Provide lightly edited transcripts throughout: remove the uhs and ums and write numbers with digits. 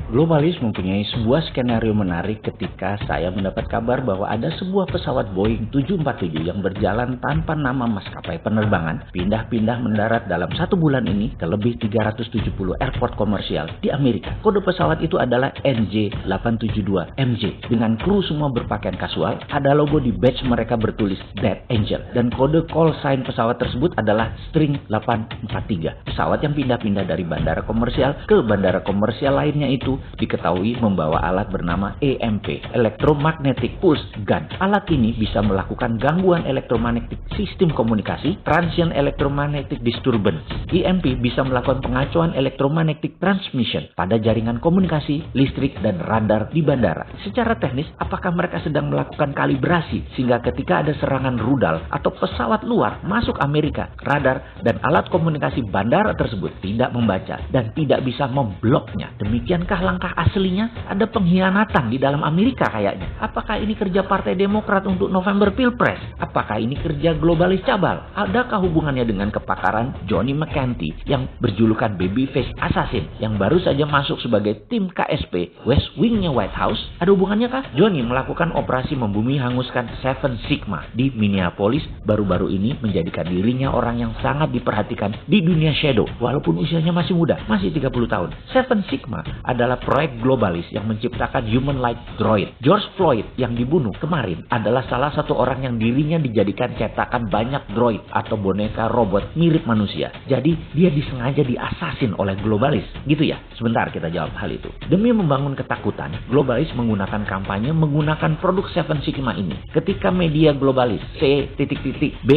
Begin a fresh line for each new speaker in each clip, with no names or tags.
Globalis mempunyai sebuah skenario menarik ketika saya mendapat kabar bahwa ada sebuah pesawat Boeing 747 yang berjalan tanpa nama maskapai penerbangan pindah-pindah mendarat dalam 1 bulan ini ke lebih 370 airport komersial di Amerika. Kode pesawat itu adalah NJ872MJ. Dengan kru semua berpakaian kasual, ada logo di badge mereka bertulis Dead Angel. Dan kode call sign pesawat tersebut adalah String 843. Pesawat yang pindah-pindah dari bandara komersial ke bandara komersial lainnya itu diketahui membawa alat bernama EMP, Electromagnetic Pulse Gun. Alat ini bisa melakukan gangguan elektromagnetik sistem komunikasi, transient electromagnetic disturbance. EMP bisa melakukan pengacauan electromagnetic transmission pada jaringan komunikasi, listrik, dan radar di bandara. Secara teknis, apakah mereka sedang melakukan kalibrasi sehingga ketika ada serangan rudal atau pesawat luar masuk Amerika, radar dan alat komunikasi bandara tersebut tidak membaca dan tidak bisa membloknya? Demikiankah langkah aslinya? Ada pengkhianatan di dalam Amerika kayaknya. Apakah ini kerja Partai Demokrat untuk November Pilpres? Apakah ini kerja globalis cabal? Adakah hubungannya dengan kepakaran Johnny McKenty yang berjulukan Babyface Assassin yang baru saja masuk sebagai tim KSP West Wing-nya White House? Ada hubungannya kah? Johnny melakukan operasi membumi hanguskan Seven Sigma di Minneapolis baru-baru ini menjadikan dirinya orang yang sangat diperhatikan di dunia shadow walaupun usianya masih muda, masih 30 tahun. Seven Sigma adalah proyek globalis yang menciptakan human-like droid. George Floyd yang dibunuh kemarin adalah salah satu orang yang dirinya dijadikan cetakan banyak droid atau boneka robot mirip manusia. Jadi dia disengaja diasasin oleh globalis. Gitu ya? Sebentar kita jawab hal itu. Demi membangun ketakutan, globalis menggunakan kampanye menggunakan produk Seven Sigma ini. Ketika media globalis C, B,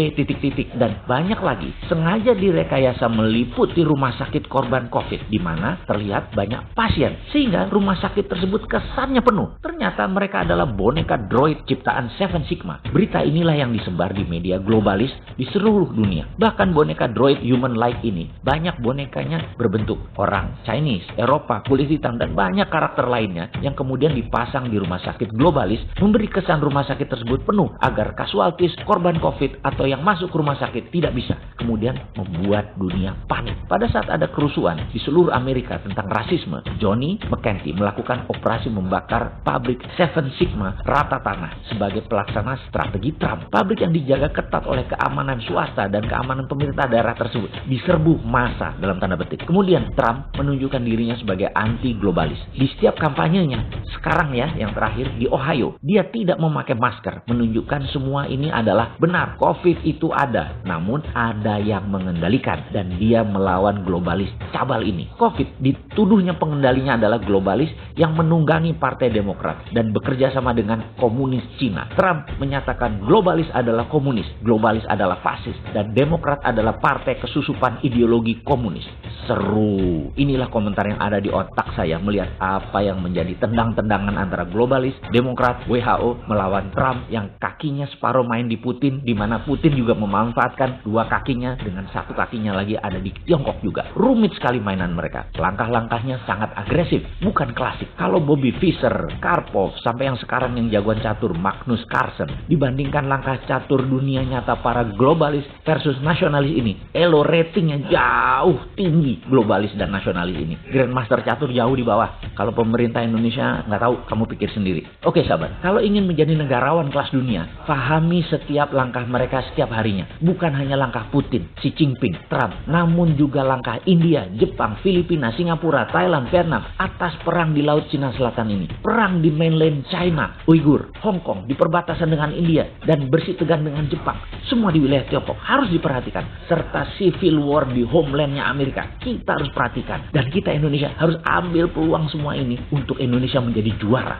dan banyak lagi sengaja direkayasa meliput di rumah sakit korban COVID di mana terlihat banyak pasien sehingga rumah sakit tersebut kesannya penuh. Ternyata mereka adalah boneka droid ciptaan Seven Sigma. Berita inilah yang disebar di media globalis di seluruh dunia. Bahkan boneka droid human-like ini banyak bonekanya berbentuk orang Chinese, Eropa, kulit hitam dan banyak karakter lainnya yang kemudian dipasang di rumah sakit globalis memberi kesan rumah sakit tersebut penuh agar casualties korban COVID atau yang masuk ke rumah sakit tidak bisa. Kemudian membuat dunia panik. Pada saat ada kerusuhan di seluruh Amerika tentang rasisme, Johnny McKenty melakukan operasi membakar pabrik Seven Sigma rata tanah sebagai pelaksana strategi Trump. Pabrik yang dijaga ketat oleh keamanan swasta dan keamanan pemerintah daerah tersebut diserbu massa dalam tanda petik. Kemudian Trump menunjukkan dirinya sebagai anti-globalis. Di setiap kampanyenya, sekarang ya yang terakhir di Ohio, dia tidak memakai masker, menunjukkan semua ini adalah benar. COVID itu ada, namun ada yang mengendalikan dan dia melawan globalis cabal ini. COVID dituduhnya pengendalinya adalah globalis yang menunggangi Partai Demokrat dan bekerja sama dengan komunis Cina. Trump menyatakan globalis adalah komunis, globalis adalah fasis, dan Demokrat adalah partai kesusupan ideologi komunis. Seru. Inilah komentar yang ada di otak saya melihat apa yang menjadi tendang-tendangan antara globalis, Demokrat, WHO melawan Trump yang kakinya separuh main di Putin, di mana Putin juga memanfaatkan dua kakinya dengan satu kakinya lagi ada di Tiongkok juga. Rumit sekali mainan mereka. Langkah-langkahnya sangat agresif, bukan klasik. Kalau Bobby Fischer, Karpov, sampai yang sekarang yang jagoan catur Magnus Carlsen dibandingkan langkah catur dunia nyata para globalis versus nasionalis ini, elo ratingnya jauh tinggi globalis dan nasionalis ini. Grandmaster catur jauh di bawah. Kalau pemerintah Indonesia nggak tahu, kamu pikir sendiri. Oke sahabat, kalau ingin menjadi negarawan kelas dunia, pahami setiap langkah mereka setiap harinya. Bukan hanya langkah Putin, Xi Jinping, Trump, namun juga langkah India, Jepang, Filipina, Singapura, Thailand, Vietnam atas perang di Laut Cina Selatan ini. Perang di mainland China, Uighur, Hong Kong, di perbatasan dengan India, dan bersitegang dengan Jepang. Semua di wilayah Tiongkok harus diperhatikan. Serta civil war di homelandnya Amerika. Kita harus perhatikan. Dan kita Indonesia harus ambil peluang semua ini untuk Indonesia menjadi juara.